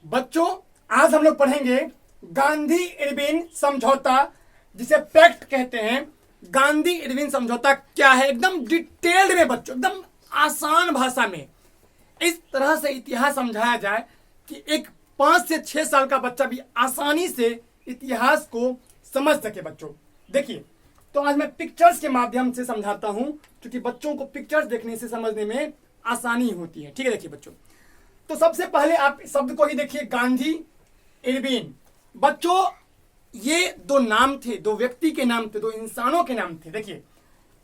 बच्चों आज हम लोग पढ़ेंगे गांधी इरविन समझौता, जिसे पैक्ट कहते हैं। गांधी इरविन समझौता क्या है, एकदम डिटेल्ड में बच्चों, एकदम आसान भाषा में इस तरह से इतिहास समझाया जाए कि एक 5 से 6 साल का बच्चा भी आसानी से इतिहास को समझ सके। बच्चों देखिए, तो आज मैं पिक्चर्स के माध्यम से समझाता हूं, क्योंकि बच्चों को पिक्चर्स देखने से समझने में आसानी होती है। ठीक है, देखिए बच्चों, तो सबसे पहले आप शब्द को ही देखिए, गांधी इरविन। बच्चों ये दो नाम थे, दो व्यक्ति के नाम थे, दो इंसानों के नाम थे। देखिए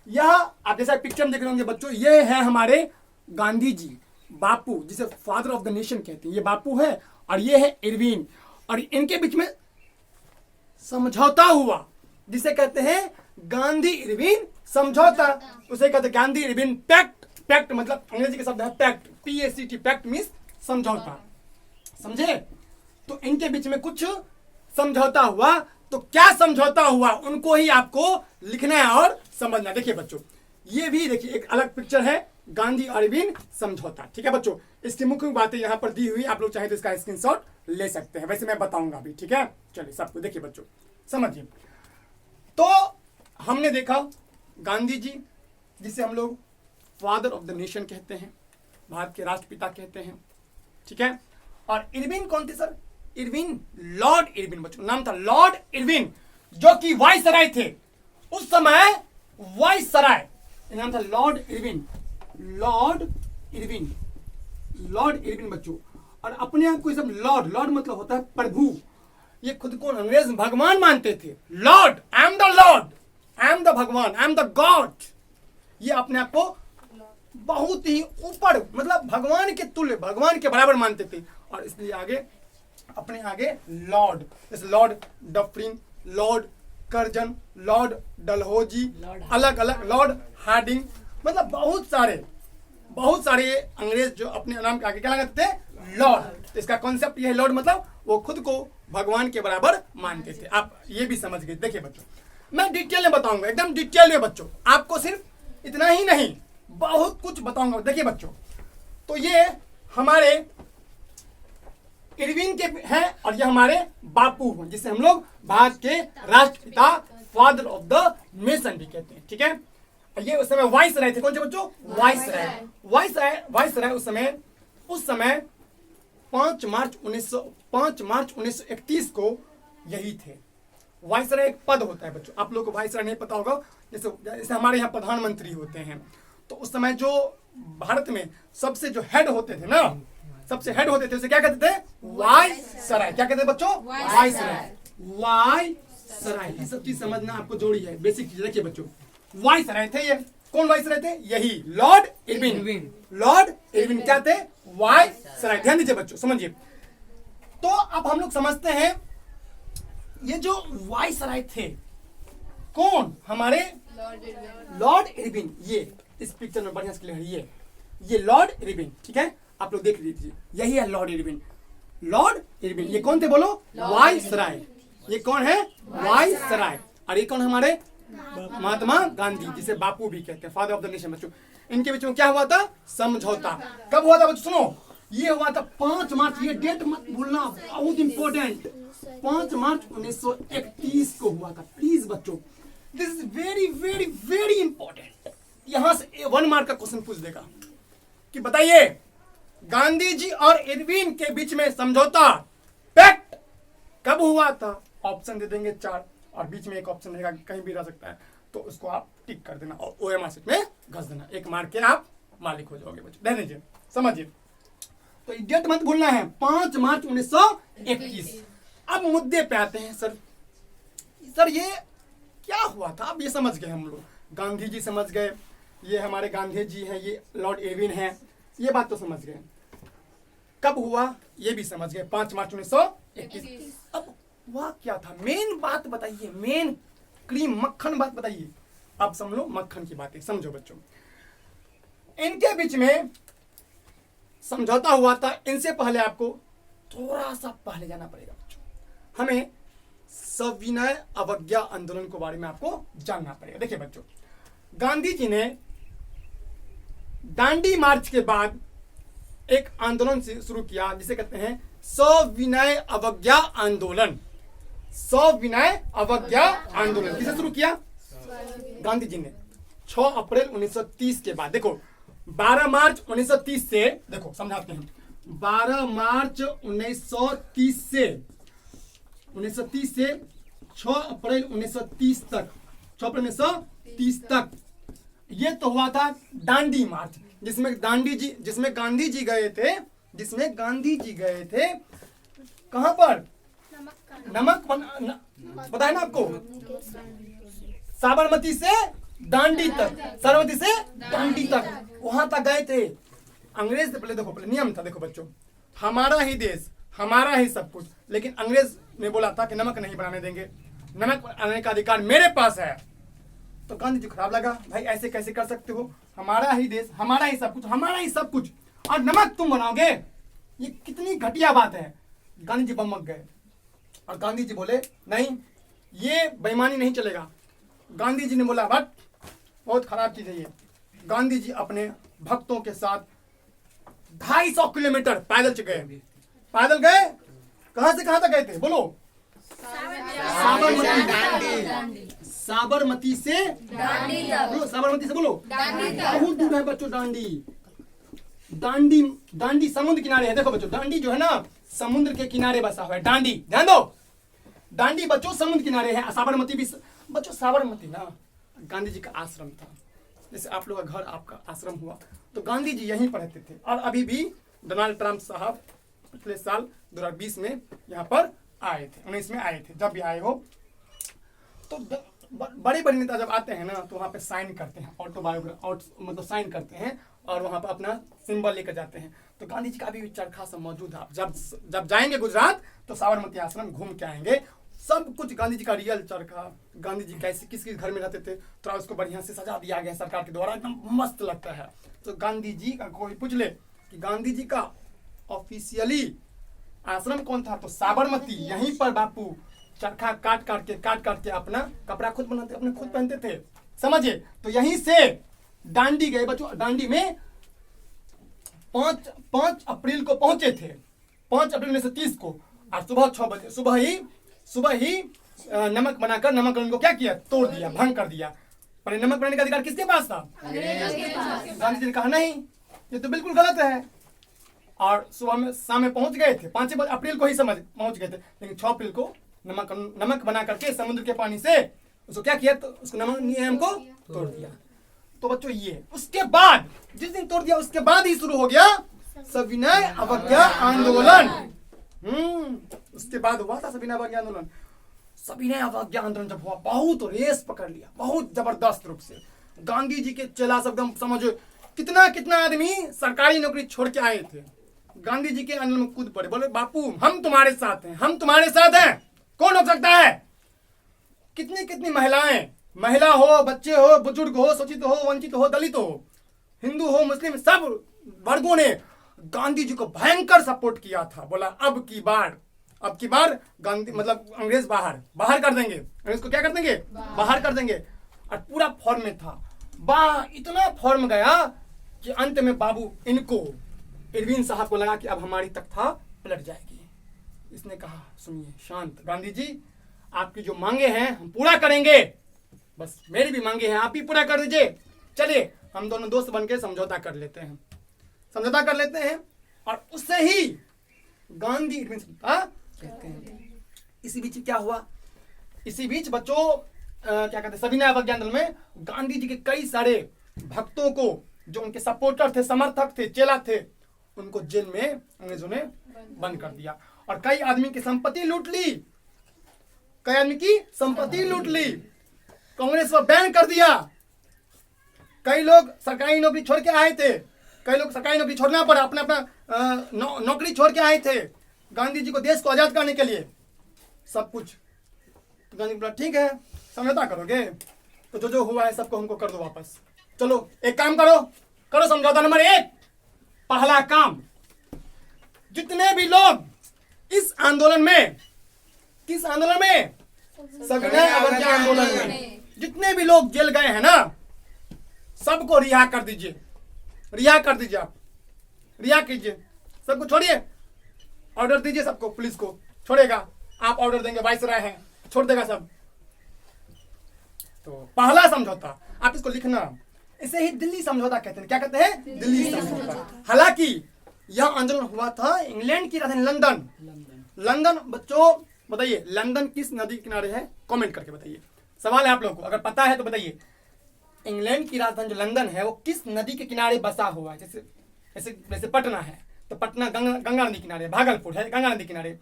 यह आप जैसा पिक्चर में देख रहे होंगे बच्चों, ये है हमारे गांधी जी, बापू, जिसे फादर ऑफ द नेशन कहते हैं। ये बापू है और ये है इरविन, और इनके बीच में समझौता हुआ जिसे कहते हैं गांधी इरविन समझौता, उसे कहते हैं गांधी इरविन पैक्ट। पैक्ट मतलब अंग्रेजी का शब्द है पैक्ट, PACT, पैक्ट मीन्स समझौता। समझे? तो इनके बीच में कुछ समझौता हुआ, तो क्या समझौता हुआ उनको ही आपको लिखना है और समझना है। देखिए बच्चों, ये भी देखिए एक अलग पिक्चर है, गांधी और इरविन समझौता। ठीक है बच्चों, इसकी मुख्य बातें यहां पर दी हुई, आप लोग चाहे तो इसका स्क्रीनशॉट ले सकते हैं, वैसे मैं बताऊंगा अभी। ठीक है, चलिए सबको देखिए बच्चों, समझिए। तो हमने देखा गांधी जी, जिसे हम लोग फादर ऑफ द नेशन कहते हैं, भारत के राष्ट्रपिता कहते हैं। ठीक है, और इरविन कौन थे सर? इरविन, लॉर्ड इरविन बच्चों, नाम था लॉर्ड इरविन, जो कि वाइसराय थे उस समय। वाइसराय नाम था Lord Irwin, Lord Irwin, Lord Irwin बच्चों। और अपने आप को सब लॉर्ड, लॉर्ड मतलब होता है प्रभु। ये खुद को अंग्रेज भगवान मानते थे। Lord, I am the Lord, I am the भगवान, आई एम द गॉड। ये अपने आप को बहुत ही ऊपर, मतलब भगवान के तुल्य, भगवान के बराबर मानते थे, और इसलिए आगे अपने आगे लॉर्ड, जैसे Lord Dufferin, Lord Curzon, Lord Dalhousie, अलग अलग लॉर्ड हार्डिंग, मतलब बहुत सारे अंग्रेज जो अपने नाम के आगे क्या लगाते थे? लॉर्ड। तो इसका कॉन्सेप्ट ये है, लॉर्ड मतलब वो खुद को भगवान के बराबर मानते थे। आप ये भी समझ गए। देखिए बच्चों, मैं डिटेल में बताऊंगा, एकदम डिटेल में बच्चों, आपको सिर्फ इतना ही नहीं बहुत कुछ बताऊंगा। देखिए बच्चों, तो ये हमारे इरविन के हैं और ये हमारे बापू हैं, जिसे हम लोग भारत के राष्ट्रपिता, फादर ऑफ द नेशन भी कहते हैं। ठीक है, ये उस समय वाइसराय थे। कौन से बच्चों? वाइसराय। वाइसराय उस समय 5 मार्च 1931 को यही थे। वाइसराय एक पद होता है बच्चों, आप लोगों को वाइसराय नहीं पता होगा, जैसे हमारे यहाँ प्रधानमंत्री होते हैं, तो उस समय जो भारत में सबसे जो हेड होते थे ना, सबसे हेड होते थे, उसे क्या कहते थे? वाइसराय। क्या कहते थे बच्चों? वाइसराय। वाइसराय, ये सब चीज समझना आपको जोड़ी है, बेसिक चीज। देखिए बच्चों, वाइसराय थे। ये कौन वाइसराय थे? यही लॉर्ड इरविन। लॉर्ड इरविन क्या थे? वाइसराय। ध्यान दीजिए बच्चों, समझिए। तो अब हम लोग समझते हैं ये जो वाइसराय थे कौन? हमारे लॉर्ड इरविन। ये इस पिक्चर में बढ़िया से क्लियर है, ये लॉर्ड इरविन। ठीक है, आप लोग देख लीजिए, यही है लॉर्ड इरविन। लॉर्ड इरविन ये कौन थे बोलो? वाइसराय। ये कौन है? वाइसराय। और ये कौन? हमारे महात्मा गांधी, जिसे बापू भी कहते हैं, फादर ऑफ द नेशन। बच्चों इनके बीच में क्या हुआ था? समझौता। कब हुआ था बच्चों? सुनो, ये हुआ था 5 मार्च, ये डेट मत भूलना, बहुत इंपॉर्टेंट। 5 मार्च 1931 को हुआ था। प्लीज बच्चों, this is very very very important. यहां से 1 मार्क का क्वेश्चन पूछ देगा कि बताइए गांधी जी और इरविन के बीच में समझौता, पैक्ट कब हुआ था? ऑप्शन दे देंगे 4, और बीच में एक ऑप्शन रहेगा, कहीं भी रह सकता है, तो उसको आप टिक कर देना और OMR शीट में घस देना। 1 मार्क के आप मालिक हो जाओगे बच्चों। ध्यान दीजिए, समझिए। तो डेट मत भूलना है, 5 मार्च 1931। अब मुद्दे पे आते हैं। सर ये क्या हुआ था? अब ये समझ गए हम लोग, गांधी जी समझ गए, ये हमारे गांधी जी हैं, ये लॉर्ड इरविन है, ये बात तो समझ गए। कब हुआ ये भी समझ गए, 5 मार्च 1931। अब हुआ क्या था? मेन बात बताइए, मेन क्रीम मक्खन बात बताइए। अब समझो मक्खन की बातें, समझो बच्चों। इनके बीच में समझौता हुआ था। इनसे पहले आपको थोड़ा सा पहले जाना पड़ेगा बच्चों, हमें सविनय अवज्ञा आंदोलन के बारे में आपको जानना पड़ेगा। देखिए बच्चों, गांधी जी ने दांडी मार्च के बाद एक आंदोलन शुरू किया जिसे कहते हैं सविनय अवज्ञा आंदोलन। सविनय अवज्ञा आंदोलन किसे शुरू किया? गांधी जी ने 6 अप्रैल 1930 के बाद। देखो 12 मार्च 1930 से, देखो समझाते हैं, 12 मार्च 1930 से 6 अप्रैल 1930 तक, 6 अप्रैल 1930 तक ये तो हुआ था दांडी मार्च, जिसमें गांधी जी गए थे कहां पर? पता है ना आपको? साबरमती से दांडी तक, साबरमती से दांडी तक वहां तक गए थे। अंग्रेज से पहले नियम था, देखो बच्चों, हमारा ही देश, हमारा ही सब कुछ, लेकिन अंग्रेज ने बोला था कि नमक नहीं बनाने देंगे, नमक बनाने का अधिकार मेरे पास है। तो गांधी जी खराब लगा, भाई ऐसे कैसे कर सकते हो, हमारा ही देश, हमारा ही सब कुछ, हमारा ही सब कुछ, और नमक तुम बनाओगे, ये कितनी घटिया बात है। गांधी जी बमक गए और गांधी जी बोले नहीं, ये बेईमानी नहीं चलेगा। गांधी जी ने बोला बट बहुत खराब चीज है ये। गांधी जी अपने भक्तों के साथ 250 किलोमीटर पैदल गए। पैदल गए, कहां से कहां तक गए थे बोलो? साबरमती से दांडी तक। साबरमती से बोलो बहुत दूर है बच्चों। दांडी समुद्र किनारे है। देखो बच्चों, दांडी जो है ना समुद्र के किनारे बसा हुआ है। दांडी, ध्यान दो, दांडी बच्चों समुद्र किनारे है। साबरमती भी बच्चों, साबरमती ना गांधी जी का आश्रम था, जैसे आप लोग का घर आपका आश्रम हुआ, तो गांधी जी यहीं पर रहते थे। और अभी भी डोनाल्ड ट्रंप साहब पिछले साल 2020 में यहाँ पर आए थे, 19 में आए थे, जब भी आए हो। तो बड़े बड़े नेता जब आते हैं ना तो वहाँ पे साइन करते हैं, मतलब साइन करते हैं और वहाँ पर अपना सिंबल लेकर जाते हैं। तो गांधी जी का भी चरखा सब मौजूद है। जब जाएंगे गुजरात तो साबरमती आश्रम घूम के आएंगे, सब कुछ गांधी जी का रियल चरखा, गांधी जी कैसे किस घर में रहते थे, तो उसको बढ़िया से सजा दिया गया सरकार के द्वारा, एकदम मस्त लगता है। तो गांधी जी का कोई पूछ ले कि गांधी जी का ऑफिशियली आश्रम कौन था, तो साबरमती। यहीं पर बापू चरखा काट काट के अपना कपड़ा खुद बनाते, अपने खुद पहनते थे, समझे। तो यहीं से दांडी गए बच्चों। दांडी में 5 अप्रैल को पहुंचे थे, 5 अप्रैल 1930 को। और सुबह 6 बजे सुबह ही नमक बनाकर, नमक उनको क्या किया, तोड़ दिया, भंग कर दिया। पर नमक बनाने का अधिकार किसके पास था? गांधी जी ने कहा नहीं, ये तो बिल्कुल गलत है। और सुबह में शाम में पहुंच गए थे, 5 अप्रैल को ही पहुंच गए थे, लेकिन 6 अप्रैल को नमक बना करके समुद्र के पानी से उसको क्या किया, तो उसको नमक नियम को तोड़ दिया। तो बच्चों ये उसके बाद जिस दिन तोड़ दिया उसके बाद ही शुरू हो गया सविनय अवज्ञा आंदोलन। उसके बाद हुआ था सविनय अवज्ञा आंदोलन। सविनय अवज्ञा आंदोलन जब हुआ, बहुत रेस पकड़ लिया, बहुत जबरदस्त रूप से। गांधी जी के चेला सब एकदम समझो कितना आदमी सरकारी नौकरी छोड़ के आए थे, गांधी जी के आंदोलन में कूद पड़े, बोले बापू हम तुम्हारे साथ हैं, हम तुम्हारे साथ हैं, कौन रोक सकता है। कितनी महिलाएं, महिला हो, बच्चे हो, बुजुर्ग हो, शोषित हो, वंचित हो, दलित हो, हिंदू हो, मुस्लिम, सब वर्गों ने गांधी जी को भयंकर सपोर्ट किया था। बोला अब की बार गांधी मतलब अंग्रेज बाहर कर देंगे, अंग्रेज को क्या कर देंगे, बाहर कर देंगे। और पूरा फॉर्म में था, इतना फॉर्म गया कि अंत में बाबू इनको इरविन साहब को लगा कि अब हमारी तख्ता पलट जाएगी। इसने कहा सुनिए शांत गांधी जी, आपकी जो मांगे हैं हम पूरा करेंगे, बस मेरी भी मांगे हैं आप ही पूरा कर दीजिए। चलिए हम दोनों दोस्त बनके समझौता कर लेते हैं, और उससे ही गांधी इरविन कहते हैं। इसी बीच क्या हुआ, इसी बीच बच्चों क्या कहते हैं, सविनय अवज्ञा आंदोलन में गांधी जी के कई सारे भक्तों को, जो उनके सपोर्टर थे, समर्थक थे, चेला थे, उनको जेल में अंग्रेजों ने बंद कर दिया। और कई आदमी की संपत्ति लूट ली, कांग्रेस को बैन कर दिया। कई लोग सरकारी नौकरी छोड़ के आए थे, कई लोग सरकारी नौकरी छोड़ना पड़ा, अपना नौकरी छोड़ के आए थे गांधी जी को देश को आजाद करने के लिए, सब कुछ। तो गांधी बोला ठीक है समझौता करोगे तो जो हुआ है सबको हमको कर दो वापस। चलो एक काम करो समझौता नंबर 1, पहला काम, जितने भी लोग इस आंदोलन में, किस आंदोलन में, सविनय अवज्ञा आंदोलन में जितने भी लोग जेल गए हैं ना, सबको रिहा कर दीजिए आप। रिहा कीजिए, सबको छोड़िए, ऑर्डर दीजिए सबको, पुलिस को छोड़ेगा, आप ऑर्डर देंगे, वाइसराय हैं, छोड़ देगा सब। तो पहला समझौता आप इसको लिखना, इसे ही दिल्ली समझौता कहते हैं। क्या कहते हैं? दिल्ली समझौता। हालांकि यह आंदोलन हुआ था इंग्लैंड की राजधानी लंदन। लंदन बच्चों बताइए, लंदन किस नदी के किनारे है? कमेंट करके बताइए। सवाल है आप लोगों को, अगर पता है तो बताइए, इंग्लैंड की राजधानी जो लंदन है वो किस नदी के किनारे बसा हुआ है? जैसे जैसे जैसे पटना है तो पटना गंगा नदी किनारे, भागलपुर है गंगा नदी किनारे,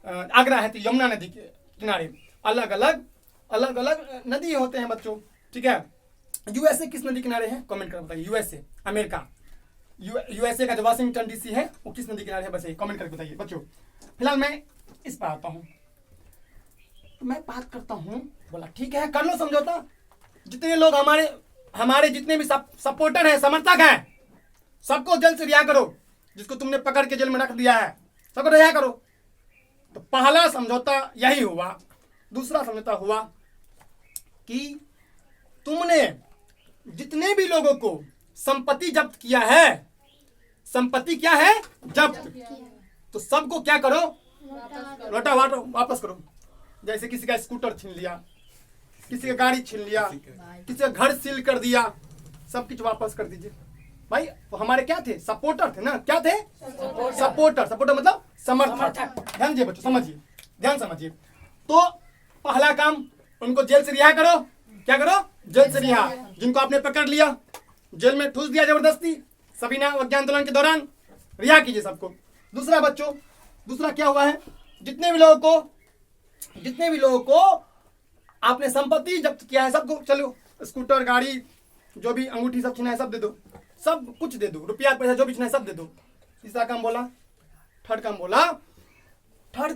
आगरा है तो यमुना नदी के किनारे। अलग अलग नदी होते हैं बच्चों, ठीक है। यूएसए किस नदी किनारे है? कमेंट करके बताइए। यूएसए अमेरिका, यूएसए का जो वाशिंगटन डीसी है वो किस नदी किनारे है? बस कमेंट करके बताइए बच्चों। फिलहाल मैं इस पर आता हूँ, तो मैं बात करता हूँ, बोला ठीक है कर लो समझौता। जितने लोग हमारे जितने भी सपोर्टर हैं, समर्थक हैं, सबको जल्द से रिहा करो। जिसको तुमने पकड़ के जेल में रख दिया है सबको रिहा करो। तो पहला समझौता यही हुआ। दूसरा समझौता हुआ कि तुमने जितने भी लोगों को संपत्ति जब्त किया है, संपत्ति क्या है? जब्त, तो सबको क्या करो? लौटा वापस करो। जैसे किसी का स्कूटर छीन लिया, किसी का गाड़ी छीन लिया, किसी का घर सील कर दिया, सब कुछ वापस कर दीजिए। भाई वो हमारे क्या थे? सपोर्टर थे ना। क्या थे? सपोर्टर मतलब समर्थक। ध्यान दीजिए बच्चों, समझिए, ध्यान समझिए। तो पहला काम, उनको जेल से रिहा करो। क्या करो? जेल से रिहा। जिनको आपने पकड़ लिया, जेल में ठूस दिया जबरदस्ती, सविना अवज्ञा आंदोलन के दौरान, रिहा कीजिए सबको। दूसरा बच्चों, दूसरा क्या हुआ है? जितने भी लोगों को आपने संपत्ति जब्त किया है सबको, चलो स्कूटर, गाड़ी, जो भी अंगूठी सब छीना है सब दे दो, सब कुछ दे दो, रुपया पैसा जो भी छीना है सब दे दो। तीसरा काम बोला। थर्ड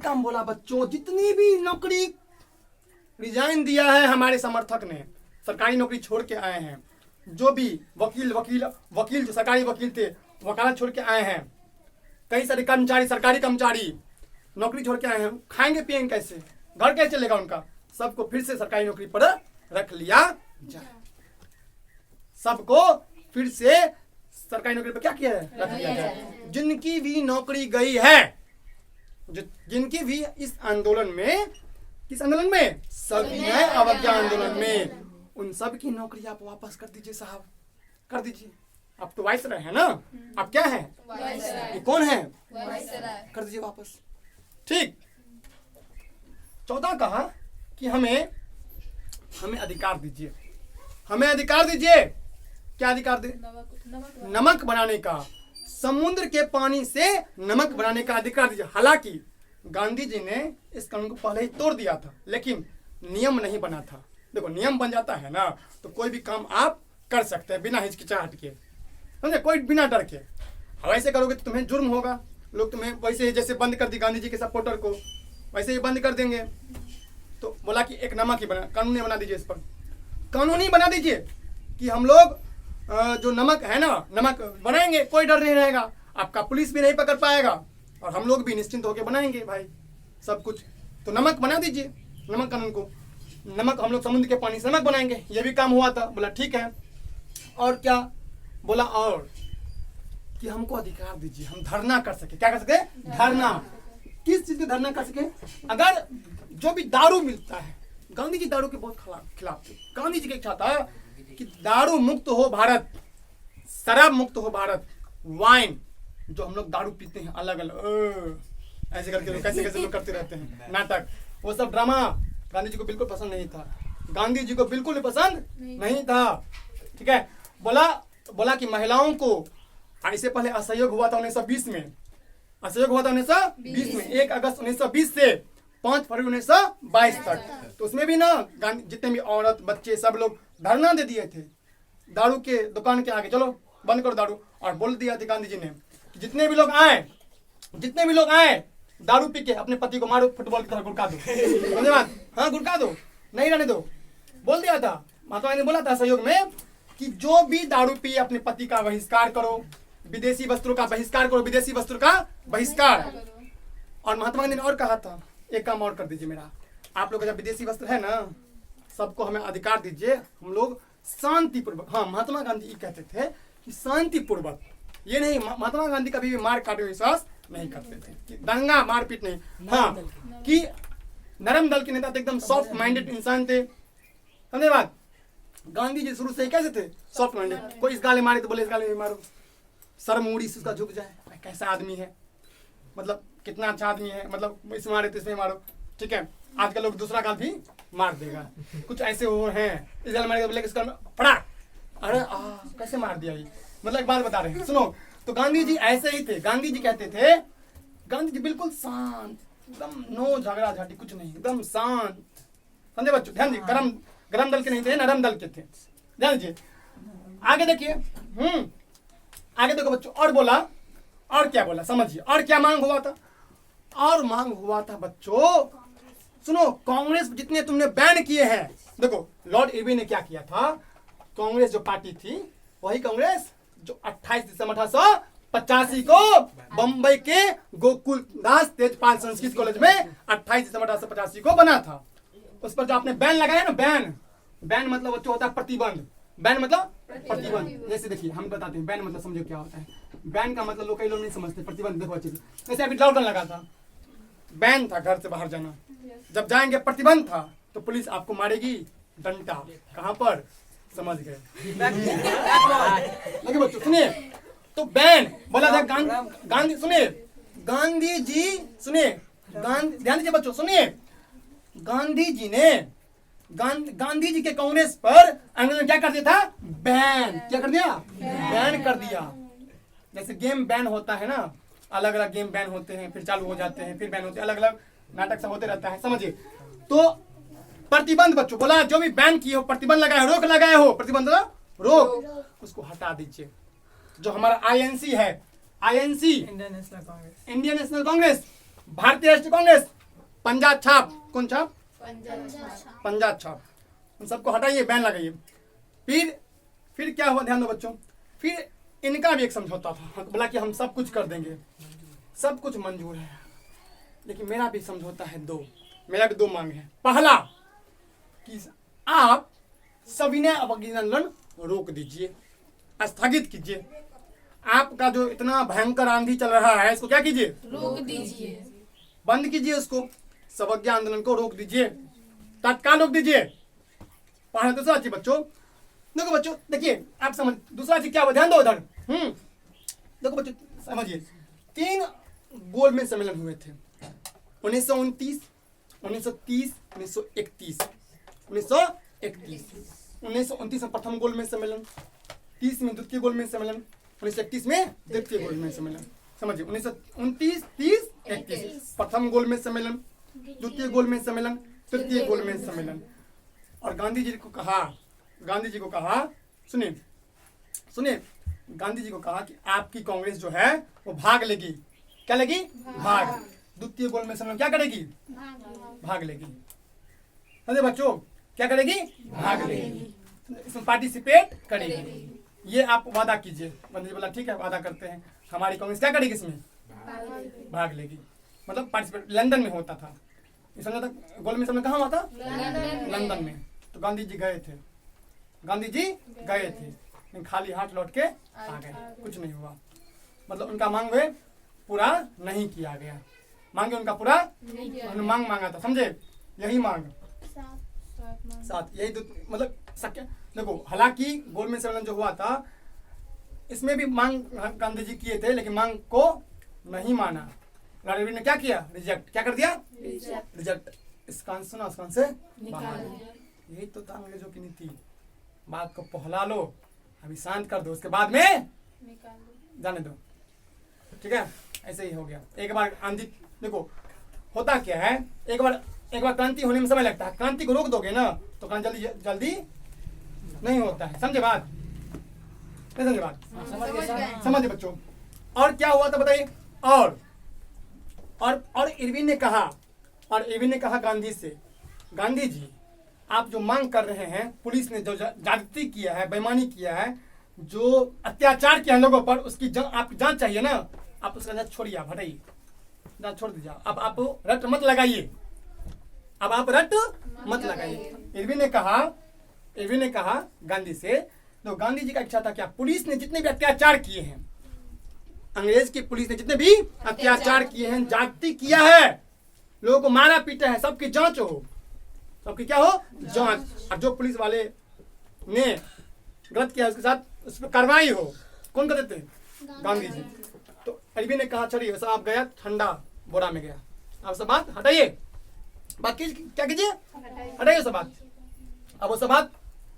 काम बोला बच्चों, जितनी भी नौकरी रिजाइन दिया है हमारे समर्थक ने, सरकारी नौकरी छोड़ के आए हैं, जो भी वकील जो सरकारी वकील थे वकालत छोड़ के आए हैं, कई सारे कर्मचारी, सरकारी कर्मचारी नौकरी छोड़ के आए हैं, खाएंगे पिएंगे कैसे? घर कैसे चलेगा उनका? सबको फिर से सरकारी नौकरी पर रख लिया जाए। सबको फिर से सरकारी नौकरी पर क्या किया है? रख लिया जाए। जिनकी भी नौकरी गई है, जिनकी भी इस आंदोलन में, किस आंदोलन में? सविनय अवज्ञा आंदोलन में, उन सब की नौकरी आप वापस कर दीजिए साहब, कर दीजिए। आप तो वाइसराय है ना, आप क्या है? ये कौन है? कर दीजिए वापस। ठीक। चौथा कहा कि हमें अधिकार दीजिए, हमें अधिकार दीजिए। क्या अधिकार दे? नमक बनाने का, समुद्र के पानी से नमक बनाने का अधिकार दीजिए। हालांकि गांधी जी ने इस कानून को पहले ही तोड़ दिया था, लेकिन नियम नहीं बना था। देखो नियम बन जाता है ना तो कोई भी काम आप कर सकते हैं बिना हिचकिचाहट के, समझे? कोई बिना डर के। वैसे करोगे तो तुम्हें जुर्म होगा, लोग तुम्हें वैसे जैसे बंद कर दी गांधी जी के सपोर्टर को, वैसे ही बंद कर देंगे। तो बोला कि एक नमक ही बना, कानूनी बना दीजिए, इस पर कानूनी बना दीजिए कि हम लोग जो नमक है ना, नमक बनाएंगे, कोई डर नहीं रहेगा, आपका पुलिस भी नहीं पकड़ पाएगा और हम लोग भी निश्चिंत होकर बनाएंगे भाई सब कुछ। तो नमक बना दीजिए, नमक कानून को, नमक हम लोग समुद्र के पानी से नमक बनाएंगे। ये भी काम हुआ था। बोला ठीक है। और क्या बोला? और कि हमको अधिकार दीजिए, हम धरना कर सके। क्या कर सके? धरना। किस चीज के धरना कर सके? अगर जो भी दारू मिलता है, गांधी जी दारू के बहुत खिलाफ थे। गांधी जी की इच्छा था कि दारू मुक्त हो भारत, शराब मुक्त हो भारत, वाइन जो हम लोग दारू पीते हैं अलग अलग ऐसे करके लोग कैसे लोग करते रहते हैं नाटक, वो सब ड्रामा गांधी जी को बिल्कुल पसंद नहीं था। गांधी जी को बिल्कुल पसंद नहीं था। ठीक है। बोला कि महिलाओं को, इससे पहले असहयोग हुआ था 1920 में, असहयोग हुआ था 1920 में, 1 अगस्त 1920 से 5 फरवरी 1922 तक। तो उसमें भी ना जितने भी औरत बच्चे सब लोग धरना दे दिए थे दारू के दुकान के आगे, चलो बंद करो दारू। और बोल दिया था गांधी जी ने कि जितने भी लोग आए दारू पी के अपने पति को मारो, फुटबॉल की तरह गुड़का दो। धन्यवाद। हाँ गुड़का दो, नहीं रहने दो, बोल दिया था। महात्मा गांधी ने बोला था सहयोग में कि जो भी दारू पी अपने पति का बहिष्कार करो, विदेशी वस्त्रों का बहिष्कार करो, विदेशी वस्त्रों का बहिष्कार। और महात्मा गांधी ने और कहा था, एक काम और कर दीजिए मेरा, आप लोग का जब विदेशी वस्त्र है ना, सबको हमें अधिकार दीजिए, हम लोग शांतिपूर्वक, हाँ महात्मा गांधी कहते थे कि शांतिपूर्वक ये नहीं, महात्मा गांधी कभी भी मार काट में विश्वास नहीं करते थे, कि दंगा मारपीट नहीं, हाँ कि नरम दल के नेता थे, एकदम सॉफ्ट माइंडेड इंसान थे। समझे बात? गांधी जी शुरू से ही कैसे थे? Soft minded. कोई इस गाले मारे तो बोले इस गाले में मारो, सर मूड़ी से उसका झुक जाए, कैसा आदमी है, मतलब कितना अच्छा आदमी है, मतलब इसमें मारे तो इसमें मारो, ठीक है। आजकल लोग दूसरा गाल भी मार देगा, कुछ ऐसे हो हैं, इस गाल मारेगा बोले इसका पड़ा, अरे कैसे मार दिया ये, मतलब एक बात बता रहे हैं, सुनो। तो गांधी जी ऐसे ही थे। गांधी जी कहते थे, गांधी जी बिल्कुल शांत, एकदम नो झगड़ा झाटी कुछ नहीं, एकदम शांत। समझे बच्चों? ध्यान दीजिए, गरम दल के नहीं थे, नरम दल के थे। ध्यान दीजिए, आगे देखिए, आगे देखो बच्चों, और बोला, और क्या बोला समझिए, और क्या मांग हुआ था? और मांग हुआ था बच्चों, सुनो, कांग्रेस जितने तुमने बैन किए हैं, देखो लॉर्ड इरविन ने क्या किया था, कांग्रेस जो पार्टी थी वही कांग्रेस जो 28 दिसंबर 1885 को बंबई के गोकुल दास तेजपाल संस्कृत कॉलेज में 28 दिसंबर 1885 को बना था। उस पर जो आपने बैन लगाया ना, बैन मतलब बच्चों होता है प्रतिबंध। बैन मतलब प्रतिबंध। जैसे देखिए हम बताते हैं बैन मतलब समझो क्या होता है। बैन का मतलब लोग कई लोग नहीं समझते, प्रतिबंध देखो अच्छे से। जैसे अभी लॉकडाउन लगा था, बैन था घर से बाहर जाना, जब जाएंगे प्रतिबंध था तो पुलिस आपको मारेगी डंडा, कहां पर, समझ गए? देखिए बच्चों सुनिए, तो बैन बोला था गांधी, सुनिए गांधी जी, सुनिए ध्यान दीजिए बच्चों, सुनिए गांधी जी ने गांधी जी के कांग्रेस पर अंग्रेजों ने क्या कर दिया था? बैन। क्या कर दिया? बैन कर दिया। जैसे गेम बैन होता है ना, अलग अलग गेम बैन होते हैं, फिर चालू हो जाते हैं, फिर बैन होते हैं, अलग अलग नाटक सब होते रहता है, समझिए। तो प्रतिबंध बच्चों बोला, जो भी बैन किए हो, प्रतिबंध लगाए हो, रोक लगाए हो, प्रतिबंध रोक, उसको हटा दीजिए। जो हमारा आईएनसी है, आईएनसी इंडियन नेशनल कांग्रेस, भारतीय राष्ट्रीय कांग्रेस, पंजाब छाप, कौन छाप? पंजाब छाप, उन सबको हटाइए, बैन लगाइए। फिर क्या हुआ, ध्यान दो बच्चों, फिर इनका भी एक समझौता था, बोला कि हम सब कुछ कर देंगे, सब कुछ मंजूर है, लेकिन मेरा भी समझौता है मेरा भी दो मांग है। पहला कि आप सविनय अवज्ञान रोक दीजिए, स्थगित कीजिए। आपका जो इतना भयंकर आंधी चल रहा है, इसको क्या कीजिए? रोक दीजिए, बंद कीजिए, उसको सवज्ञा आंदोलन को रोक दीजिए, तत्काल रोक दीजिए। पढ़ा दूसरा चीज बच्चों, देखो बच्चों, देखिए आप समझ, दूसरा चीज क्या हुआ, ध्यान दो उधर। देखो बच्चों समझिए, 3 गोलमेज सम्मेलन हुए थे, 1929, 1930, 1931। 1929 में प्रथम गोलमेज सम्मेलन, 30 में द्वितीय गोलमेज सम्मेलन, 1931 में द्वितीय गोलमेज सम्मेलन। समझिए 1929, 30, 31 प्रथम गोलमेज सम्मेलन, द्वितीय गोलमेज सम्मेलन, तृतीय गोलमेज सम्मेलन। और गांधी जी को कहा, सुनिए गांधी जी को कहा कि आपकी कांग्रेस जो है वो भाग लेगी। क्या लेगी? भाग। द्वितीय गोलमेज सम्मेलन क्या करेगी? भाग लेगी। समझे बच्चों, क्या करेगी? भाग लेगी, इसमें पार्टिसिपेट करेगी। ये आप वादा कीजिए। गांधी जी बोला ठीक है, वादा करते हैं, हमारी कांग्रेस क्या करेगी, इसमें भाग लेगी। मतलब पार्टिसिपेट लंदन में होता था, गोलमेज सम्मेलन कहाँ हुआ था? लंदन में। तो गांधी जी गए थे, लेकिन खाली हाथ लौट के आ गए, कुछ नहीं हुआ। मतलब उनका मांग वे पूरा नहीं किया गया, मांगे उनका पूरा उन्होंने मांग मांगा था, समझे? यही मांग 7, यही मतलब देखो, हालांकि गोलमेज सम्मेलन जो हुआ था इसमें भी मांग गांधी जी किए थे, लेकिन मांग को नहीं माना। लॉर्ड ने क्या किया? रिजेक्ट। क्या कर दिया? रिजेक्ट। इसका सुना, उसका से यही तो था अंग्रेजों की नीति, बात को पहला लो, अभी शांत कर दो, उसके बाद में जाने दो, ठीक है? ऐसे ही हो गया। एक बार आंधी, देखो होता क्या है, एक बार क्रांति होने में समय लगता है, क्रांति को रोक दोगे ना तो क्रांति जल्दी नहीं होता है। समझे बात? नहीं समझे बात? समझे बच्चों? और क्या हुआ था बताइए? और इरविन ने कहा गांधी से, गांधी जी आप जो मांग कर रहे हैं, पुलिस ने जो जागृति किया है, बेईमानी किया है, जो अत्याचार किया है लोगों पर, उसकी आप जांच चाहिए ना, आप उसका जांच छोड़िए, आप हटाइए, जांच छोड़ दीजिए। अब आप रट मत लगाइए, इरविन ने कहा गांधी से, तो गांधी जी का इच्छा था क्या, पुलिस ने जितने भी अत्याचार किए हैं अंग्रेज की पुलिस ने जितने भी अत्याचार किए हैं, जाति किया है, लोगों को मारा पीटा है, सबकी जांच हो, सबकी क्या हो, जांच। और जो पुलिस वाले ने गलत किया उसके साथ उस पर कार्रवाई हो। कौन कर देते? गांधी जी। तो अरबी ने कहा चलिए वैसा आप गया ठंडा बोरा में गया, आप सब बात हटाइए, बाकी क्या कीजिए, हटाइए सब बात। अब वो सब बात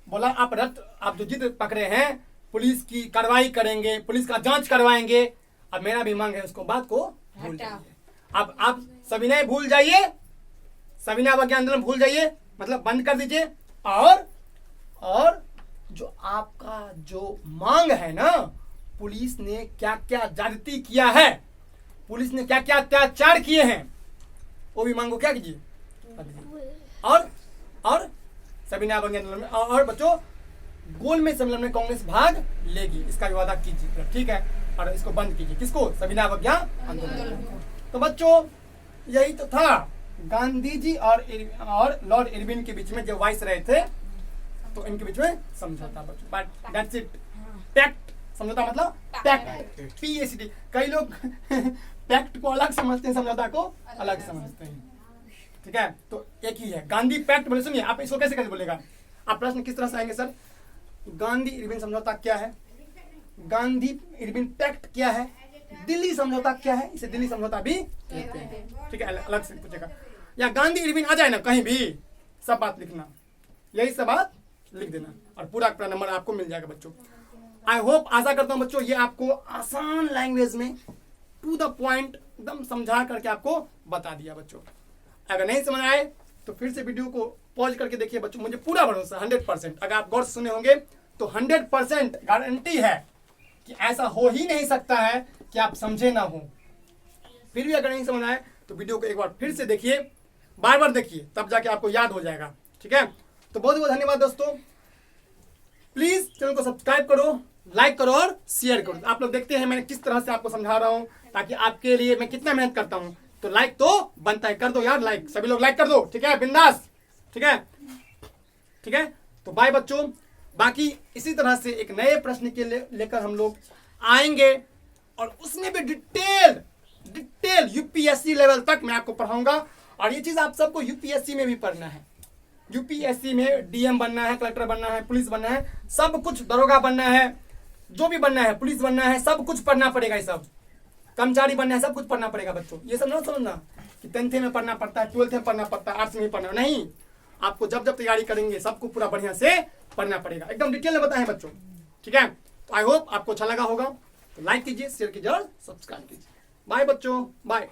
बोला, आप जो जिद पकड़े हैं पुलिस की कार्रवाई करेंगे, पुलिस का जांच करवाएंगे, अब मेरा भी मांग है उसको बात को भूल जाइए। अब आप सविनय भूल जाइए, सविनय अवज्ञा आंदोलन भूल जाइए, मतलब बंद कर दीजिए। और जो आपका जो मांग है ना, पुलिस ने क्या क्या ज्यादती किया है, पुलिस ने क्या क्या अत्याचार किए हैं, वो भी मांगो क्या कीजिए। और सविनय अवज्ञा आंदोलन में और बच्चों गोलमेज सम्मेलन में कांग्रेस भाग लेगी, इसका भी वादा कीजिए, ठीक है। और इसको बंद कीजिए, किसको? सविनय अवज्ञा आंदोलन। तो बच्चों यही तो था गांधी जी और लॉर्ड इरविन के बीच में जो वाइस रहे थे, तो इनके बीच में समझौता बच्चों, बट दैट्स इट। पैक्ट, समझौता मतलब पैक्ट, PACT। कई लोग पैक्ट को अलग समझते हैं, समझौता को अलग समझते हैं, ठीक है। तो एक ही है गांधी पैक्ट। बोले सुनिए, आप इसको कैसे बोलेगा, आप प्रश्न किस तरह से आएंगे सर? गांधी इरविन समझौता क्या है, गांधी इरविन पैक्ट क्या है, दिल्ली समझौता क्या है, इसे दिल्ली समझौता भी कहते हैं, ठीक है, अलग से पूछेगा। या गांधी इरविन आ जाए ना कहीं भी, सब बात लिखना, यही सब बात लिख देना और पूरा नंबर आपको मिल जाएगा बच्चों। आई होप, आशा करता हूं बच्चों ये आपको आसान लैंग्वेज में टू द पॉइंट एकदम समझा करके आपको बता दिया बच्चों। अगर नहीं समझ आए तो फिर से वीडियो को पॉज करके देखिए बच्चों, मुझे पूरा भरोसा 100%, अगर आप गौर से सुने होंगे तो 100% गारंटी है कि ऐसा हो ही नहीं सकता है कि आप समझे ना हो। फिर भी अगर नहीं समझ आए तो वीडियो को एक बार फिर से देखिए, बार बार देखिए, तब जाके आपको याद हो जाएगा, ठीक है। तो बहुत बहुत धन्यवाद दोस्तों, प्लीज चैनल को सब्सक्राइब करो, लाइक करो और शेयर करो। आप लोग देखते हैं मैंने किस तरह से आपको समझा रहा हूं, ताकि आपके लिए मैं कितना मेहनत करता हूं। तो लाइक तो बनता है, कर दो यार लाइक, सभी लोग लाइक कर दो, ठीक है, बिंदास, ठीक है, ठीक है। तो बाय बच्चों, बाकी इसी तरह से एक नए प्रश्न के लेकर हम लोग आएंगे और उसमें भी डिटेल UPSC लेवल तक मैं आपको पढ़ाऊंगा। और ये चीज आप सबको UPSC में भी पढ़ना है, UPSC में DM बनना है, कलेक्टर बनना है, पुलिस बनना है, सब कुछ, दरोगा बनना है, जो भी बनना है, पुलिस बनना है, सब कुछ पढ़ना पड़ेगा, ये सब कर्मचारी बनना है, सब कुछ पढ़ना पड़ेगा बच्चों। ये सब ना समझना कि 10th में पढ़ना पड़ता है, 12th में पढ़ना पड़ता है, 8th में पढ़ना नहीं, आपको जब जब तैयारी करेंगे सबको पूरा बढ़िया से पढ़ना पड़ेगा, एकदम डिटेल में बताएं बच्चों, ठीक है। तो आई होप आपको अच्छा लगा होगा, तो लाइक कीजिए, शेयर कीजिए और सब्सक्राइब कीजिए। बाय बच्चों, बाय।